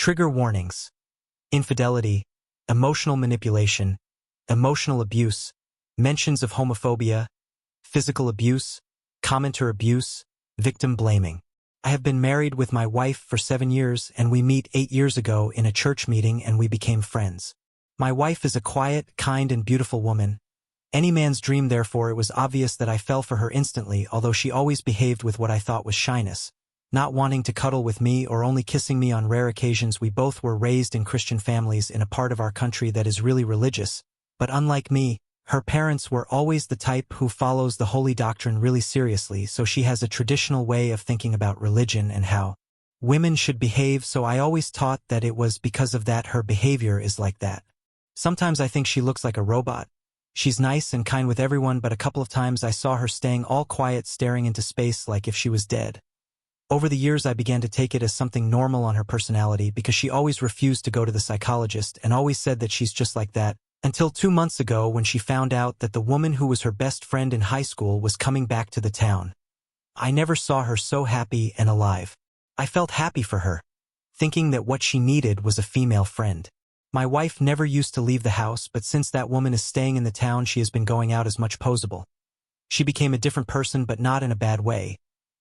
Trigger warnings: infidelity, emotional manipulation, emotional abuse, mentions of homophobia, physical abuse, commenter abuse, victim blaming. I have been married with my wife for 7 years, and we met 8 years ago in a church meeting and we became friends. My wife is a quiet, kind and beautiful woman. Any man's dream, therefore it was obvious that I fell for her instantly, although she always behaved with what I thought was shyness, not wanting to cuddle with me or only kissing me on rare occasions. We both were raised in Christian families in a part of our country that is really religious, but unlike me, her parents were always the type who follows the holy doctrine really seriously, so she has a traditional way of thinking about religion and how women should behave, so I always thought that it was because of that her behavior is like that. Sometimes I think she looks like a robot. She's nice and kind with everyone, but a couple of times I saw her staying all quiet, staring into space like if she was dead. Over the years I began to take it as something normal on her personality because she always refused to go to the psychologist and always said that she's just like that, until 2 months ago when she found out that the woman who was her best friend in high school was coming back to the town. I never saw her so happy and alive. I felt happy for her, thinking that what she needed was a female friend. My wife never used to leave the house, but since that woman is staying in the town she has been going out as much possible. She became a different person, but not in a bad way.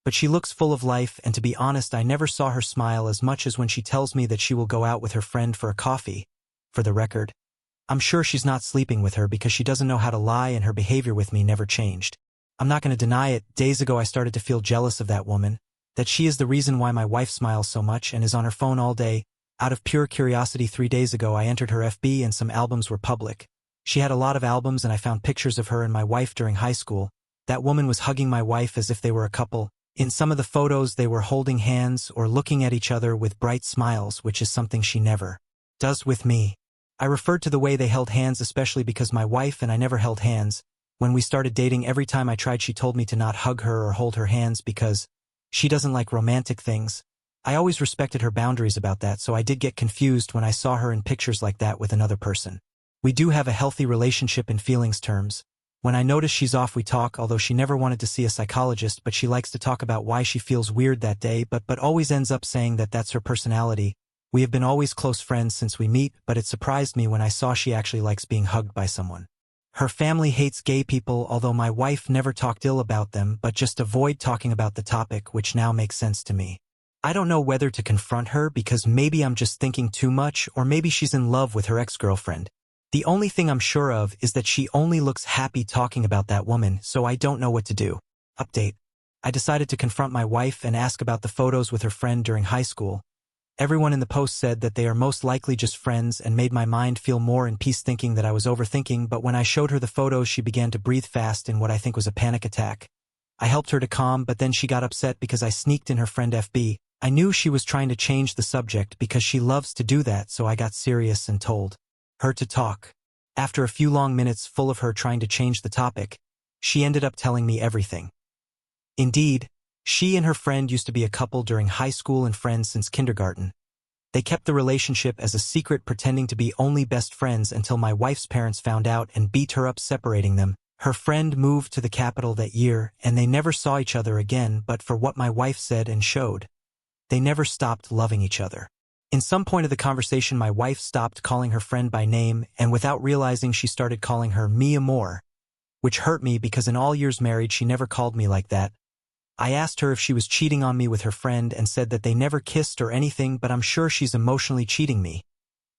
But she looks full of life, and to be honest I never saw her smile as much as when she tells me that she will go out with her friend for a coffee. For the record, I'm sure she's not sleeping with her because she doesn't know how to lie, and her behavior with me never changed. I'm not going to deny it. Days ago I started to feel jealous of that woman, that she is the reason why my wife smiles so much and is on her phone all day. Out of pure curiosity, 3 days ago I entered her FB and some albums were public. She had a lot of albums and I found pictures of her and my wife during high school. That woman was hugging my wife as if they were a couple. In some of the photos they were holding hands or looking at each other with bright smiles, which is something she never does with me. I referred to the way they held hands especially because my wife and I never held hands. When we started dating, every time I tried she told me to not hug her or hold her hands because she doesn't like romantic things. I always respected her boundaries about that, so I did get confused when I saw her in pictures like that with another person. We do have a healthy relationship in feelings terms. When I notice she's off we talk, although she never wanted to see a psychologist, but she likes to talk about why she feels weird that day, but always ends up saying that that's her personality. We have been always close friends since we meet, but it surprised me when I saw she actually likes being hugged by someone. Her family hates gay people, although my wife never talked ill about them, but just avoid talking about the topic, which now makes sense to me. I don't know whether to confront her because maybe I'm just thinking too much, or maybe she's in love with her ex-girlfriend. The only thing I'm sure of is that she only looks happy talking about that woman, so I don't know what to do. Update: I decided to confront my wife and ask about the photos with her friend during high school. Everyone in the post said that they are most likely just friends and made my mind feel more in peace, thinking that I was overthinking, but when I showed her the photos she began to breathe fast in what I think was a panic attack. I helped her to calm, but then she got upset because I sneaked in her friend FB. I knew she was trying to change the subject because she loves to do that, so I got serious and told her to talk. After a few long minutes full of her trying to change the topic, she ended up telling me everything. Indeed, she and her friend used to be a couple during high school and friends since kindergarten. They kept the relationship as a secret, pretending to be only best friends until my wife's parents found out and beat her up, separating them. Her friend moved to the capital that year, and they never saw each other again, but for what my wife said and showed, they never stopped loving each other. In some point of the conversation, my wife stopped calling her friend by name, and without realizing she started calling her mi amor, which hurt me because in all years married she never called me like that. I asked her if she was cheating on me with her friend and said that they never kissed or anything, but I'm sure she's emotionally cheating me.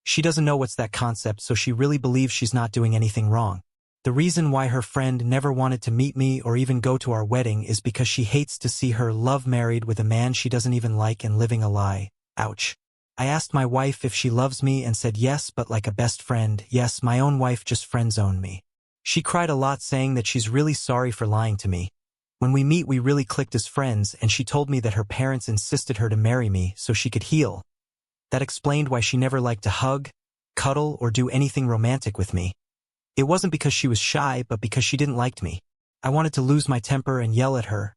She doesn't know what's that concept, so she really believes she's not doing anything wrong. The reason why her friend never wanted to meet me or even go to our wedding is because she hates to see her love married with a man she doesn't even like and living a lie. Ouch. I asked my wife if she loves me and said yes, but like a best friend. Yes, my own wife just friend-zoned me. She cried a lot, saying that she's really sorry for lying to me. When we meet, we really clicked as friends, and she told me that her parents insisted her to marry me so she could heal. That explained why she never liked to hug, cuddle, or do anything romantic with me. It wasn't because she was shy, but because she didn't like me. I wanted to lose my temper and yell at her.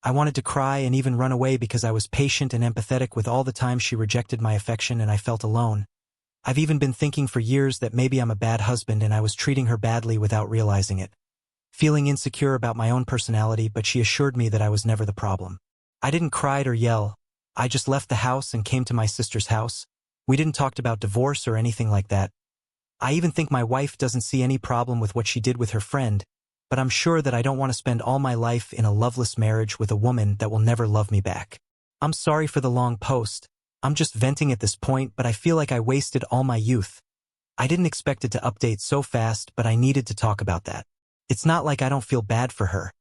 I wanted to cry and even run away because I was patient and empathetic with all the times she rejected my affection and I felt alone. I've even been thinking for years that maybe I'm a bad husband and I was treating her badly without realizing it. Feeling insecure about my own personality, but she assured me that I was never the problem. I didn't cry or yell. I just left the house and came to my sister's house. We didn't talk about divorce or anything like that. I even think my wife doesn't see any problem with what she did with her friend, but I'm sure that I don't want to spend all my life in a loveless marriage with a woman that will never love me back. I'm sorry for the long post. I'm just venting at this point, but I feel like I wasted all my youth. I didn't expect it to update so fast, but I needed to talk about that. It's not like I don't feel bad for her.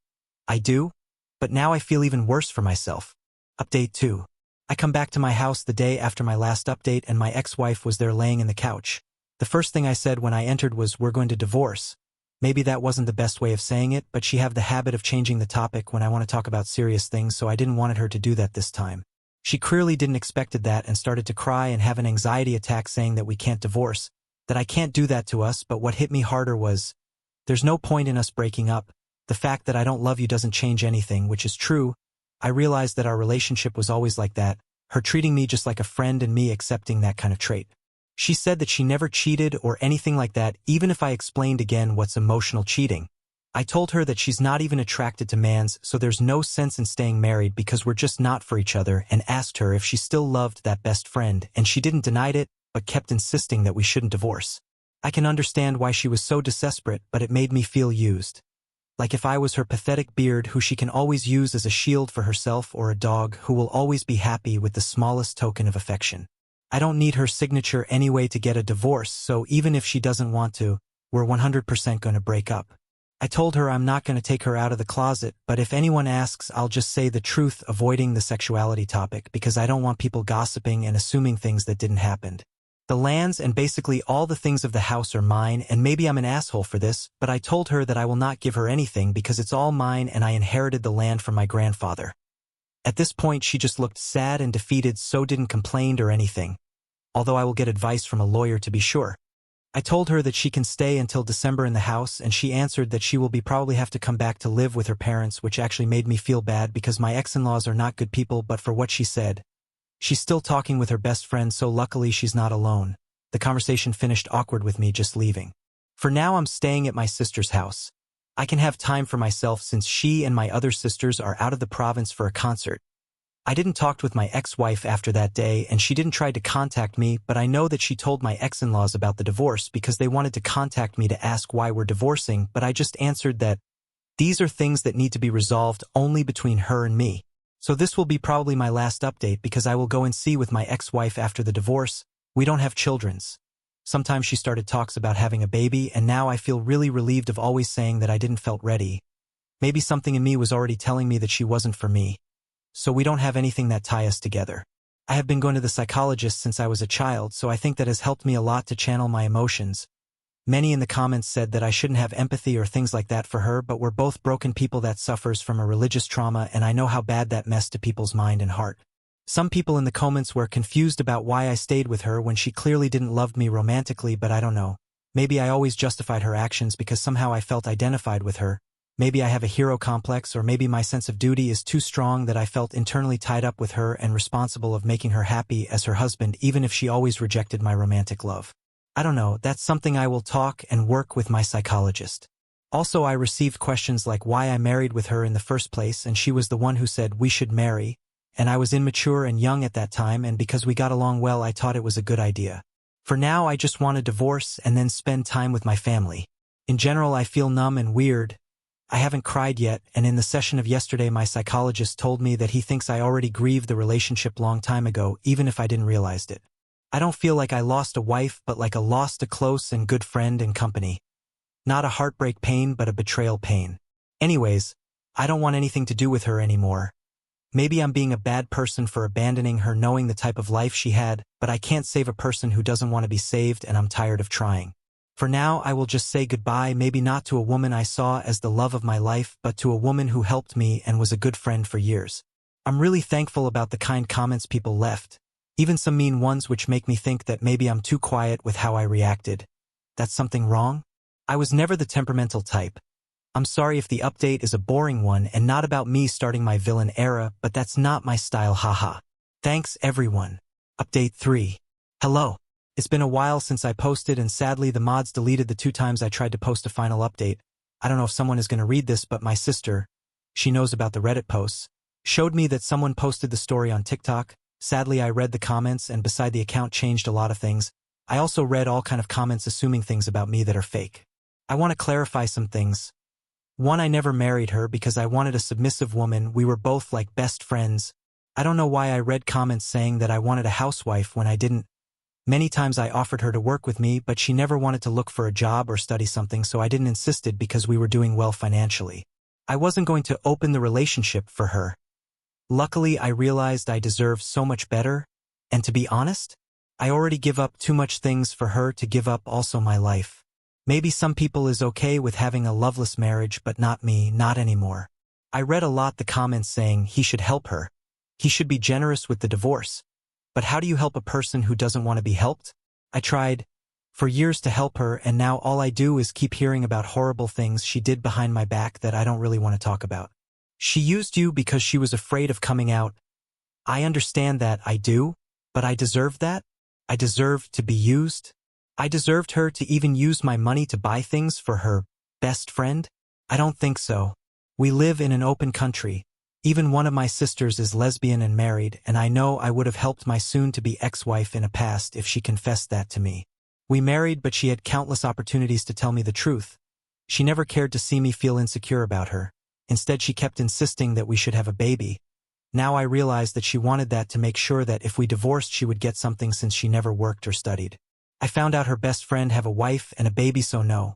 I do, but now I feel even worse for myself. Update 2. I come back to my house the day after my last update and my ex-wife was there laying in the couch. The first thing I said when I entered was, "We're going to divorce." Maybe that wasn't the best way of saying it, but she have the habit of changing the topic when I want to talk about serious things, so I didn't want her to do that this time. She clearly didn't expected that and started to cry and have an anxiety attack saying that we can't divorce, that I can't do that to us, but what hit me harder was, there's no point in us breaking up. The fact that I don't love you doesn't change anything, which is true. I realized that our relationship was always like that, her treating me just like a friend and me accepting that kind of trait. She said that she never cheated or anything like that, even if I explained again what's emotional cheating. I told her that she's not even attracted to mans, so there's no sense in staying married because we're just not for each other, and asked her if she still loved that best friend, and she didn't deny it, but kept insisting that we shouldn't divorce. I can understand why she was so desperate, but it made me feel used. Like if I was her pathetic beard who she can always use as a shield for herself, or a dog who will always be happy with the smallest token of affection. I don't need her signature anyway to get a divorce, so even if she doesn't want to, we're 100% going to break up. I told her I'm not going to take her out of the closet, but if anyone asks, I'll just say the truth, avoiding the sexuality topic because I don't want people gossiping and assuming things that didn't happen. The lands and basically all the things of the house are mine, and maybe I'm an asshole for this, but I told her that I will not give her anything because it's all mine and I inherited the land from my grandfather. At this point she just looked sad and defeated, so didn't complain or anything. Although I will get advice from a lawyer to be sure. I told her that she can stay until December in the house, and she answered that she will probably have to come back to live with her parents, which actually made me feel bad because my ex-in-laws are not good people, but for what she said. She's still talking with her best friend, so luckily she's not alone. The conversation finished awkward with me just leaving. For now I'm staying at my sister's house. I can have time for myself since she and my other sisters are out of the province for a concert. I didn't talk with my ex-wife after that day, and she didn't try to contact me, but I know that she told my ex-in-laws about the divorce because they wanted to contact me to ask why we're divorcing, but I just answered that these are things that need to be resolved only between her and me. So this will be probably my last update because I will go and see with my ex-wife after the divorce. We don't have childrens. Sometimes she started talks about having a baby, and now I feel really relieved of always saying that I didn't felt ready. Maybe something in me was already telling me that she wasn't for me. So we don't have anything that tie us together. I have been going to the psychologist since I was a child, so I think that has helped me a lot to channel my emotions. Many in the comments said that I shouldn't have empathy or things like that for her, but we're both broken people that suffers from a religious trauma, and I know how bad that messed to people's mind and heart. Some people in the comments were confused about why I stayed with her when she clearly didn't love me romantically, but I don't know. Maybe I always justified her actions because somehow I felt identified with her. Maybe I have a hero complex, or maybe my sense of duty is too strong that I felt internally tied up with her and responsible of making her happy as her husband even if she always rejected my romantic love. I don't know, that's something I will talk and work with my psychologist. Also, I received questions like why I married with her in the first place, and she was the one who said we should marry, and I was immature and young at that time, and because we got along well I thought it was a good idea. For now I just want a divorce and then spend time with my family. In general I feel numb and weird. I haven't cried yet, and in the session of yesterday my psychologist told me that he thinks I already grieved the relationship long time ago, even if I didn't realize it. I don't feel like I lost a wife, but like I lost a close and good friend and company. Not a heartbreak pain, but a betrayal pain. Anyways, I don't want anything to do with her anymore. Maybe I'm being a bad person for abandoning her knowing the type of life she had, but I can't save a person who doesn't want to be saved, and I'm tired of trying. For now, I will just say goodbye, maybe not to a woman I saw as the love of my life, but to a woman who helped me and was a good friend for years. I'm really thankful about the kind comments people left, even some mean ones which make me think that maybe I'm too quiet with how I reacted. That's something wrong? I was never the temperamental type. I'm sorry if the update is a boring one and not about me starting my villain era, but that's not my style, haha. Thanks everyone. Update 3. Hello. It's been a while since I posted, and sadly the mods deleted the 2 times I tried to post a final update. I don't know if someone is going to read this, but my sister, she knows about the Reddit posts, showed me that someone posted the story on TikTok, Sadly, I read the comments, and beside the account changed a lot of things, I also read all kind of comments assuming things about me that are fake. I want to clarify some things. One, I never married her because I wanted a submissive woman. We were both like best friends. I don't know why I read comments saying that I wanted a housewife when I didn't. Many times I offered her to work with me, but she never wanted to look for a job or study something, so I didn't insist it because we were doing well financially. I wasn't going to open the relationship for her. Luckily, I realized I deserved so much better, and to be honest, I already give up too much things for her to give up also my life. Maybe some people is okay with having a loveless marriage, but not me, not anymore. I read a lot the comments saying he should help her. He should be generous with the divorce. But how do you help a person who doesn't want to be helped? I tried for years to help her, and now all I do is keep hearing about horrible things she did behind my back that I don't really want to talk about. She used you because she was afraid of coming out. I understand that, I do, but I deserved that? I deserved to be used? I deserved her to even use my money to buy things for her best friend? I don't think so. We live in an open country. Even one of my sisters is lesbian and married, and I know I would have helped my soon-to-be ex-wife in a past if she confessed that to me. We married, but she had countless opportunities to tell me the truth. She never cared to see me feel insecure about her. Instead, she kept insisting that we should have a baby. Now I realize that she wanted that to make sure that if we divorced she would get something since she never worked or studied. I found out her best friend have a wife and a baby, so no.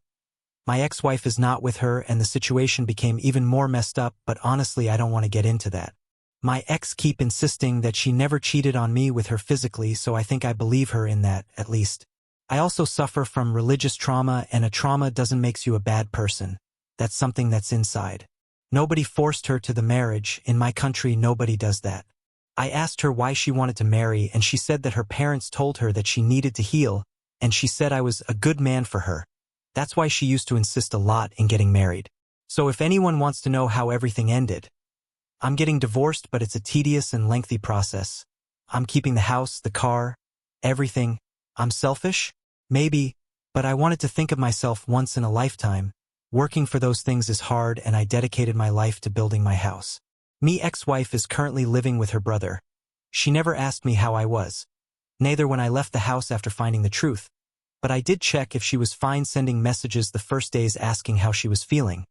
My ex-wife is not with her, and the situation became even more messed up, but honestly I don't want to get into that. My ex keep insisting that she never cheated on me with her physically, so I think I believe her in that, at least. I also suffer from religious trauma, and a trauma doesn't make you a bad person. That's something that's inside. Nobody forced her to the marriage. In my country, nobody does that. I asked her why she wanted to marry, and she said that her parents told her that she needed to heal, and she said I was a good man for her. That's why she used to insist a lot in getting married. So if anyone wants to know how everything ended, I'm getting divorced, but it's a tedious and lengthy process. I'm keeping the house, the car, everything. I'm selfish? Maybe, but I wanted to think of myself once in a lifetime. Working for those things is hard, and I dedicated my life to building my house. Me ex-wife is currently living with her brother. She never asked me how I was. Neither when I left the house after finding the truth. But I did check if she was fine, sending messages the first days asking how she was feeling.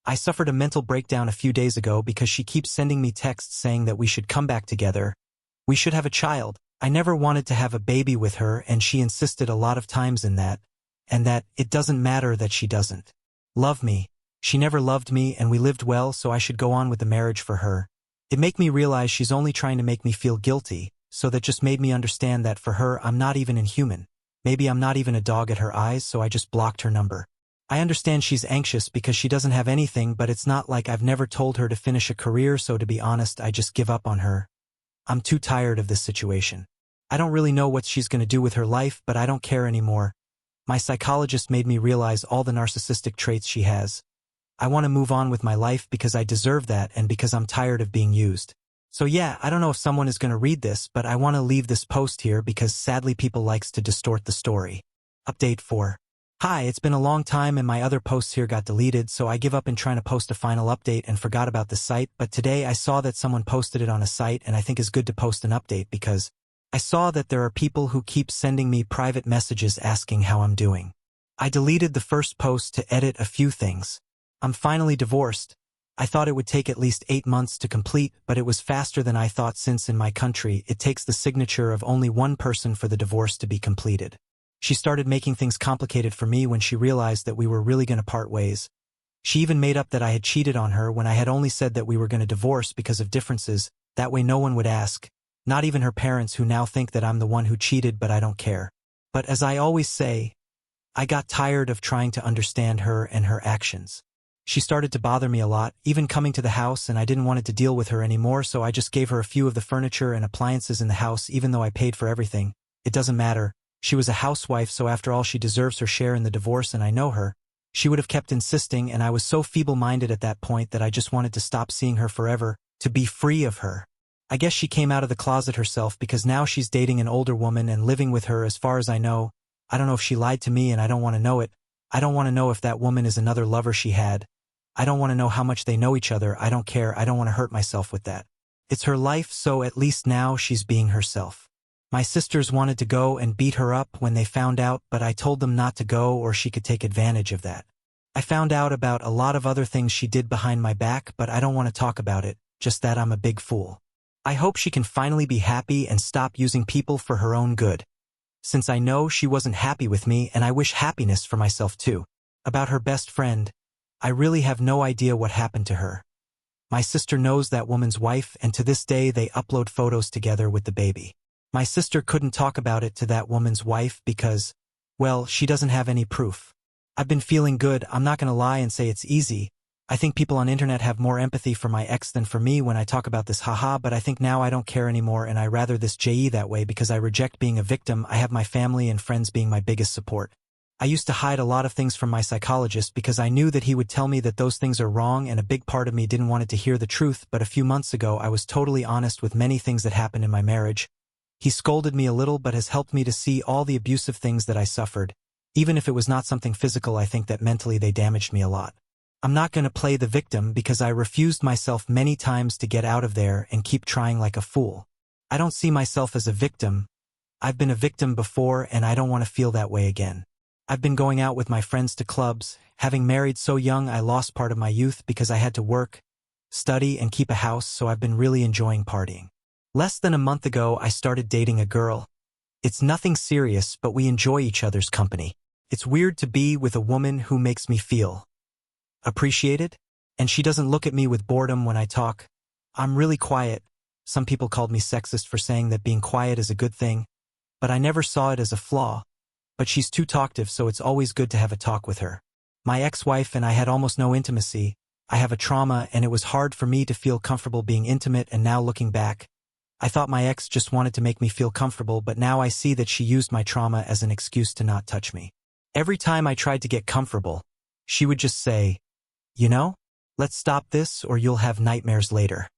I suffered a mental breakdown a few days ago because she keeps sending me texts saying that we should come back together. We should have a child. I never wanted to have a baby with her, and she insisted a lot of times in that, and that it doesn't matter that she doesn't love me. She never loved me, and we lived well, so I should go on with the marriage for her. It made me realize she's only trying to make me feel guilty, so that just made me understand that for her I'm not even inhuman. Maybe I'm not even a dog at her eyes, so I just blocked her number. I understand she's anxious because she doesn't have anything, but it's not like I've never told her to finish a career, so to be honest, I just give up on her. I'm too tired of this situation. I don't really know what she's going to do with her life, but I don't care anymore. My psychologist made me realize all the narcissistic traits she has. I want to move on with my life because I deserve that and because I'm tired of being used. So yeah, I don't know if someone is going to read this, but I want to leave this post here because sadly people likes to distort the story. Update 4. Hi, it's been a long time and my other posts here got deleted, so I give up in trying to post a final update and forgot about the site, but today I saw that someone posted it on a site, and I think it's good to post an update because I saw that there are people who keep sending me private messages asking how I'm doing. I deleted the first post to edit a few things. I'm finally divorced. I thought it would take at least 8 months to complete, but it was faster than I thought since in my country it takes the signature of only one person for the divorce to be completed. She started making things complicated for me when she realized that we were really going to part ways. She even made up that I had cheated on her when I had only said that we were going to divorce because of differences, that way no one would ask, not even her parents, who now think that I'm the one who cheated, but I don't care. But as I always say, I got tired of trying to understand her and her actions. She started to bother me a lot, even coming to the house, and I didn't want to deal with her anymore, so I just gave her a few of the furniture and appliances in the house even though I paid for everything. It doesn't matter. She was a housewife, so after all she deserves her share in the divorce, and I know her. She would have kept insisting, and I was so feeble-minded at that point that I just wanted to stop seeing her forever, to be free of her. I guess she came out of the closet herself because now she's dating an older woman and living with her as far as I know. I don't know if she lied to me and I don't want to know it. I don't want to know if that woman is another lover she had. I don't want to know how much they know each other. I don't care. I don't want to hurt myself with that. It's her life, so at least now she's being herself. My sisters wanted to go and beat her up when they found out, but I told them not to go or she could take advantage of that. I found out about a lot of other things she did behind my back, but I don't want to talk about it, just that I'm a big fool. I hope she can finally be happy and stop using people for her own good. Since I know she wasn't happy with me, and I wish happiness for myself too. About her best friend, I really have no idea what happened to her. My sister knows that woman's wife, and to this day they upload photos together with the baby. My sister couldn't talk about it to that woman's wife because, well, she doesn't have any proof. I've been feeling good, I'm not gonna lie and say it's easy. I think people on internet have more empathy for my ex than for me when I talk about this, haha, but I think now I don't care anymore and I rather this JE that way because I reject being a victim. I have my family and friends being my biggest support. I used to hide a lot of things from my psychologist because I knew that he would tell me that those things are wrong, and a big part of me didn't want it to hear the truth, but a few months ago I was totally honest with many things that happened in my marriage. He scolded me a little but has helped me to see all the abusive things that I suffered. Even if it was not something physical, I think that mentally they damaged me a lot. I'm not going to play the victim because I refused myself many times to get out of there and keep trying like a fool. I don't see myself as a victim. I've been a victim before and I don't want to feel that way again. I've been going out with my friends to clubs. Having married so young, I lost part of my youth because I had to work, study, and keep a house, so I've been really enjoying partying. Less than a month ago, I started dating a girl. It's nothing serious, but we enjoy each other's company. It's weird to be with a woman who makes me feel appreciated, and she doesn't look at me with boredom when I talk. I'm really quiet. Some people called me sexist for saying that being quiet is a good thing, but I never saw it as a flaw. But she's too talkative, so it's always good to have a talk with her. My ex-wife and I had almost no intimacy. I have a trauma, and it was hard for me to feel comfortable being intimate, and now looking back, I thought my ex just wanted to make me feel comfortable, but now I see that she used my trauma as an excuse to not touch me. Every time I tried to get comfortable, she would just say, "You know, let's stop this or you'll have nightmares later."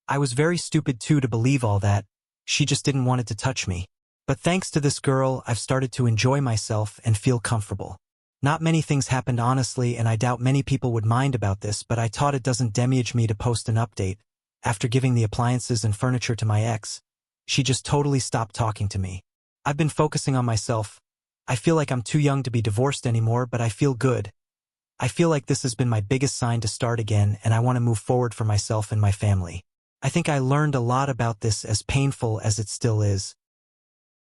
I was very stupid too to believe all that. She just didn't want it to touch me. But thanks to this girl, I've started to enjoy myself and feel comfortable. Not many things happened honestly, and I doubt many people would mind about this, but I thought it doesn't damage me to post an update. After giving the appliances and furniture to my ex, she just totally stopped talking to me. I've been focusing on myself. I feel like I'm too young to be divorced anymore, but I feel good. I feel like this has been my biggest sign to start again, and I want to move forward for myself and my family. I think I learned a lot about this, as painful as it still is.